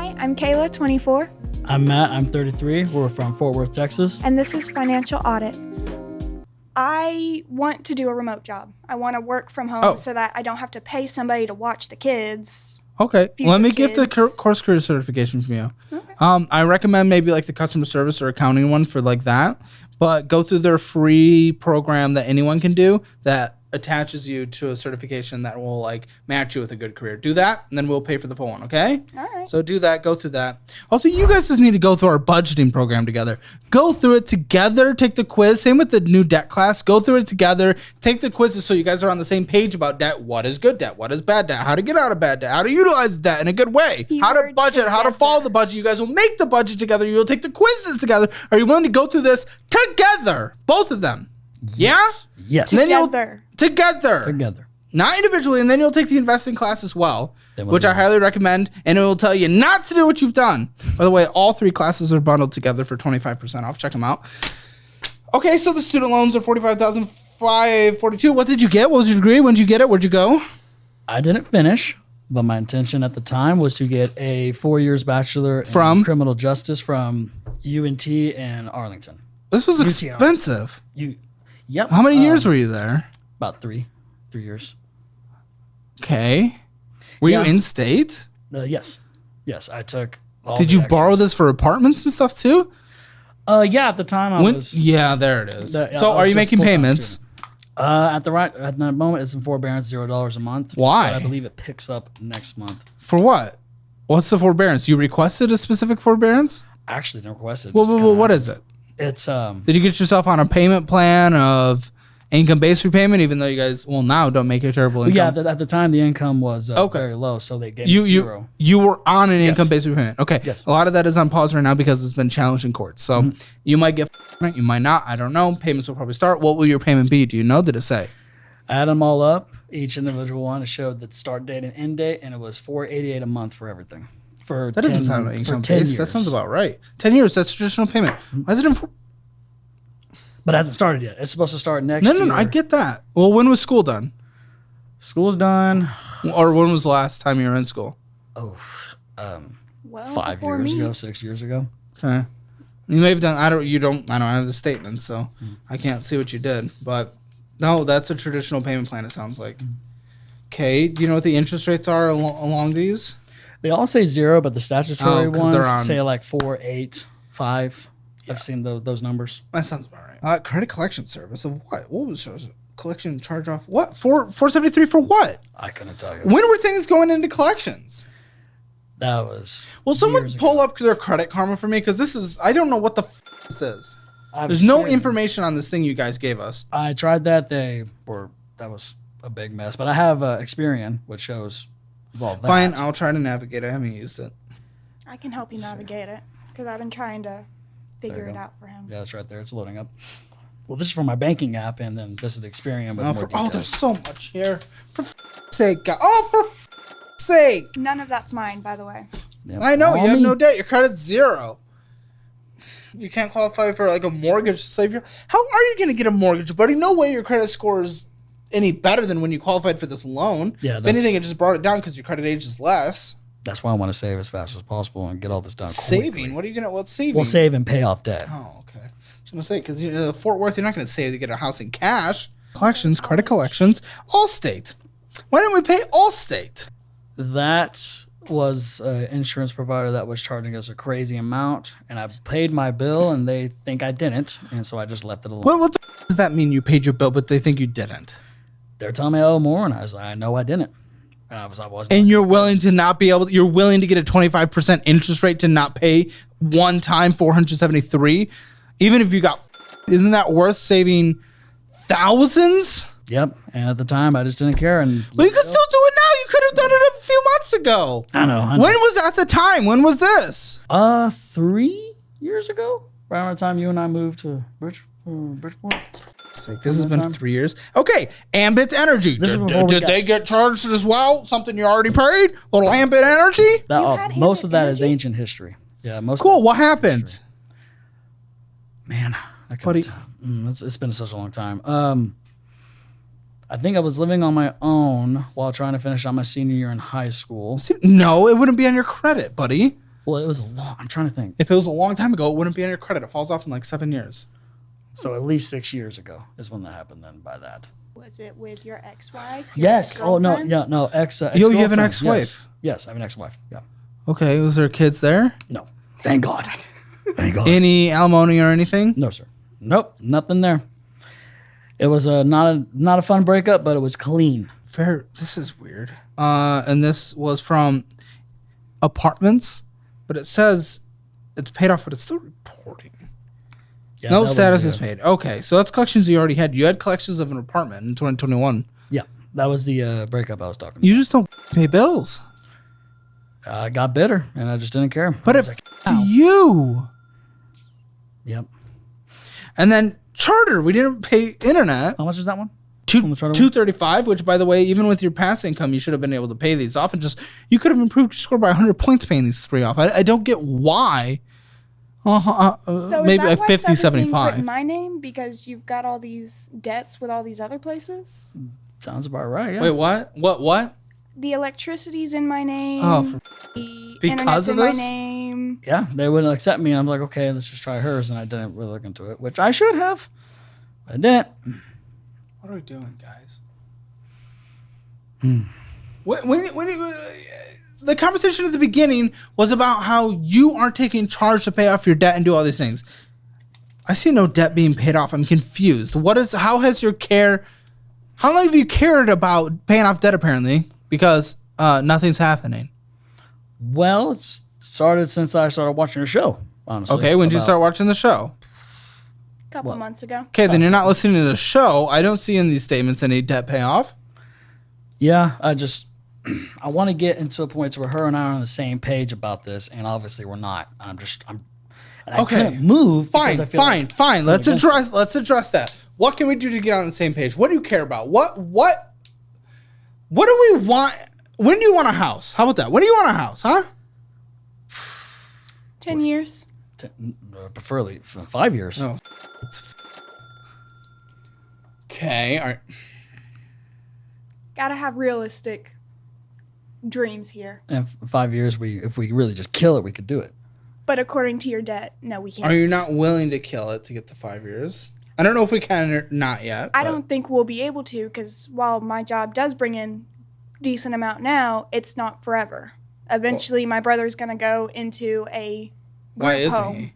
Hi, I'm Kayla, 24. I'm Matt, I'm 33. We're from Fort Worth, Texas. And this is Financial Audit. I want to do a remote job. I want to work from home so that I don't have to pay somebody to watch the kids. Okay, let me get the course career certification from you. Okay. I recommend maybe like the customer service or accounting one for like that, but go through their free program that anyone can do that attaches you to a certification that will like match you with a good career. Do that, and then we'll pay for the full one, okay? All right. So do that, go through that. Also, you guys just need to go through our budgeting program together. Go through it together, take the quiz. Same with the new debt class. Go through it together, take the quizzes so you guys are on the same page about debt. What is good debt? What is bad debt? How to get out of bad debt? How to utilize debt in a good way? How to budget? How to follow the budget? You guys will make the budget together. You will take the quizzes together. Are you willing to go through this together? Both of them. Yes. Yeah? Yes. Together. Not individually, and then you'll take the investing class as well, which I highly recommend, and it will tell you not to do what you've done. By the way, all three classes are bundled together for 25% off. Check them out. Okay, so the student loans are $45,542. What did you get? What was your degree? When did you get it? Where'd you go? I didn't finish, but my intention at the time was to get a 4 years bachelor in criminal justice from UNT in Arlington. This was expensive. Yep. How many years were you there? About 3 years. Okay. Were you in state? Yes. Yes, I took all Did you borrow this for apartments and stuff too? Yeah, at the time I was. Yeah, there it is. So are you making payments? At the moment, it's in forbearance, $0 a month. Why? But I believe it picks up next month. For what? What's the forbearance? You requested a specific forbearance? Actually, didn't request it. Well, what is it? It's Did you get yourself on a payment plan of income-based repayment, even though you guys now don't make a terrible income? Yeah, at the time the income was very low, so they gave me zero. You were on an income-based repayment. Okay. Yes. A lot of that is on pause right now because it's been challenged in court. So you might get you might not. I don't know. Payments will probably start. What will your payment be? Do you know? Did it say? Add them all up, each individual one. It showed the start date and end date, and it was $488 a month for everything. That doesn't sound like income-based. That sounds about right. 10 years. That's traditional payment. Why is it in? But it hasn't started yet. It's supposed to start next year. No, I get that. Well, when was school done? School's done. Or when was the last time you were in school? 5 years ago, 6 years ago. Okay. You may have done, I don't have the statement, so I can't see what you did. But no, that's a traditional payment plan, it sounds like. Okay. Do you know what the interest rates are along these? They all say 0, but the statutory ones say like 4, 8, 5. Yeah. I've seen those numbers. That sounds about right. Credit collection service of what? What was collection charge off? What? $473 for what? I couldn't tell you. When were things going into collections? That was. Will someone pull up their Credit Karma for me? Because I don't know what the this is. There's no information on this thing you guys gave us. I tried that. That was a big mess. But I have Experian, which shows that. Fine, I'll try to navigate. I haven't used it. I can help you navigate it because I've been trying to figure it out for him. Yeah, it's right there. It's loading up. Well, this is for my banking app, and then this is the Experian. There's so much here. For sake, God. Oh, for sake. None of that's mine, by the way. Yep. I know. You have no debt. Your credit's 0. You can't qualify for like a mortgage. How are you going to get a mortgage, buddy? No way your credit score is any better than when you qualified for this loan. Yeah, if anything, it just brought it down because your credit age is less. That's why I want to save as fast as possible and get all this done quickly. Saving? What's saving? We'll save and pay off debt. Oh, okay. I was going to say, because Fort Worth, you're not going to save to get a house in cash. Collections, credit collections, Allstate. Why didn't we pay Allstate? That was an insurance provider that was charging us a crazy amount, and I paid my bill, and they think I didn't, and so I just left it alone. What does that mean? You paid your bill, but they think you didn't? They're telling me I owe more, and I was like, I know I didn't. And you're willing to not be able. You're willing to get a 25% interest rate to not pay one time $473, even if you got. Isn't that worth saving thousands? Yep. And at the time, I just didn't care. Well, you could still do it now. You could have done it a few months ago. I know. When was at the time? When was this? 3 years ago. Around the time you and I moved to Bridgeport. This has been 3 years. Okay, Ambit Energy. Did they get charged as well? Something you already paid? Little Ambit Energy? Most of that is ancient history. Yeah, most. Cool. What happened? Man, I couldn't tell. It's been such a long time. I think I was living on my own while trying to finish out my senior year in high school. No, it wouldn't be on your credit, buddy. Well, it was I'm trying to think. If it was a long time ago, it wouldn't be on your credit. It falls off in like 7 years. So at least 6 years ago is when that happened. Then by that. Was it with your ex-wife? Yes. Oh no. Yeah. No. Yo, you have an ex-wife. Yes, I have an ex-wife. Yeah. Okay. Was there kids there? No. Thank God. Thank God. Any alimony or anything? No, sir. Nope. Nothing there. It was not a fun breakup, but it was clean. Fair. This is weird. And this was from apartments, but it says it's paid off, but it's still reporting. Yeah, No status is paid. Okay, so that's collections you already had. You had collections of an apartment in 2021. Yeah, that was the breakup I was talking about. You just don't pay bills. I got bitter, and I just didn't care. But it's to you. Yep. And then Charter, we didn't pay internet. How much is that one? $235, which, by the way, even with your past income, you should have been able to pay these off. And just you could have improved your score by 100 points paying these 3 off. I don't get why. So maybe is that a 50, why 75. in my name because you've got all these debts with all these other places. Sounds about right. Yeah. Wait, what? What? The electricity's in my name. Oh, the because internet's of in this? my name. Yeah, they wouldn't accept me. And I'm like, okay, let's just try hers. And I didn't really look into it, which I should have. But I didn't. What are we doing, guys? Hmm. The conversation at the beginning was about how you aren't taking charge to pay off your debt and do all these things. I see no debt being paid off. I'm confused. How long have you cared about paying off debt apparently? Because nothing's happening. Well, it's started since I started watching your show, honestly. Okay, when did you start watching the show? A couple months ago. Okay, then you're not listening to the show. I don't see in these statements any debt payoff. Yeah, I want to get into a point where her and I are on the same page about this, and obviously we're not. I couldn't move. Fine. Let's address that. What can we do to get on the same page? What do you care about? What do we want? When do you want a house? How about that? When do you want a house, huh? 10 years. Preferably 5 years. No. Okay. All right. Gotta have realistic dreams here. And 5 years, if we really just kill it, we could do it. But according to your debt, no, we can't. Are you not willing to kill it to get to 5 years? I don't know if we can or not yet. I don't think we'll be able to because while my job does bring in decent amount now, it's not forever. Eventually, my brother's going to go into a Why isn't home. he?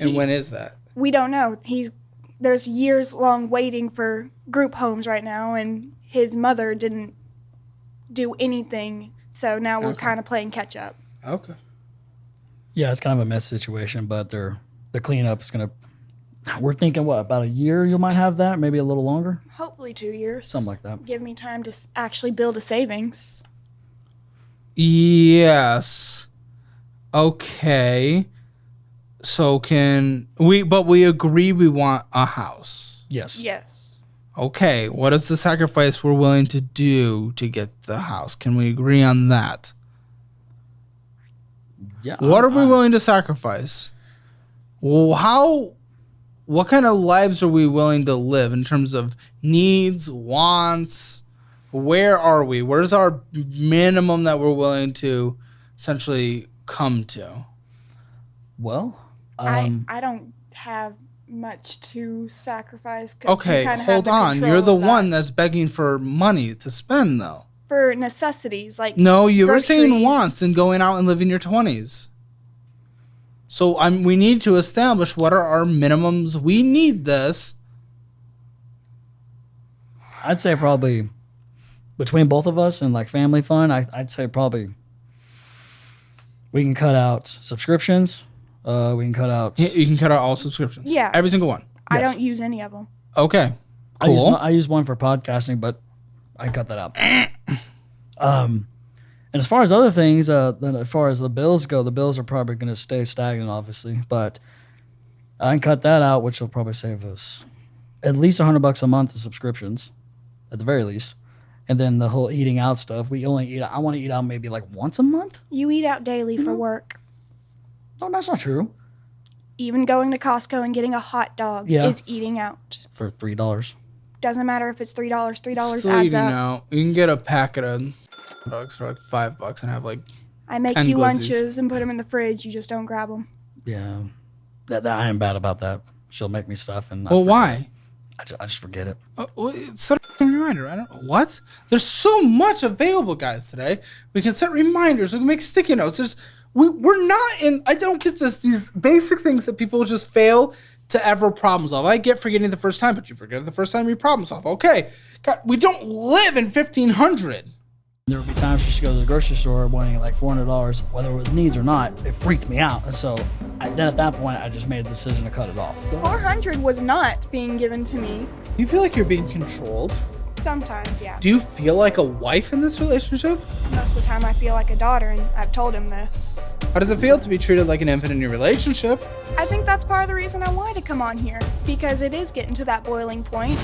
And when is that? We don't know. There's years long waiting for group homes right now, and his mother didn't do anything, so now we're kind of playing catch up. Okay. Yeah, it's kind of a mess situation, but the cleanup is going to... We're thinking, about a year you might have that? Maybe a little longer? Hopefully 2 years. Something like that. Give me time to actually build a savings. Yes. Okay. So we agree we want a house. Yes. Yes. Okay. What is the sacrifice we're willing to do to get the house? Can we agree on that? Yeah. What are we willing to sacrifice? What kind of lives are we willing to live in terms of needs, wants? Where are we? Where's our minimum that we're willing to essentially come to? Well, I don't have much to sacrifice. Okay, hold on. You're the one that's begging for money to spend, though. For necessities, like no, you were saying groceries. wants and going out and living your 20s. So we need to establish what are our minimums. We need this. I'd say probably between both of us and like family fun, I'd say probably we can cut out subscriptions. We can cut out... Yeah, you can cut out all subscriptions. Yeah. Every single one. I don't use any of them. Okay. Cool. I use one for podcasting, but I cut that out. And as far as other things, then as far as the bills go, the bills are probably going to stay stagnant, obviously. But I can cut that out, which will probably save us at least $100 a month of subscriptions, at the very least. And then the whole eating out stuff, I want to eat out maybe like once a month. You eat out daily for work. No, that's not true. Even going to Costco and getting a hot dog is eating out. For $3. Doesn't matter if it's $3. $3 Still adds eating up. out. You can get a packet of dogs for like $5 and have like I make 10 you glizzies. lunches and put them in the fridge. You just don't grab them. Yeah, that I am bad about that. She'll make me stuff, and Well, why? I just forget it. Set a reminder. I don't know what. There's so much available, guys. Today we can set reminders. We can make sticky notes. We're not in. I don't get this. These basic things that people just fail to ever problem solve. I get forgetting the first time, but you forget the first time you problem solve. Okay, God, we don't live in 1500. There would be times she should go to the grocery store wanting like $400, whether it was needs or not. It freaked me out, and so then at that point, I just made a decision to cut it off. 400 was not being given to me. You feel like you're being controlled? Sometimes, yeah. Do you feel like a wife in this relationship? Most of the time, I feel like a daughter, and I've told him this. How does it feel to be treated like an infant in your relationship? I think that's part of the reason I wanted to come on here, because it is getting to that boiling point.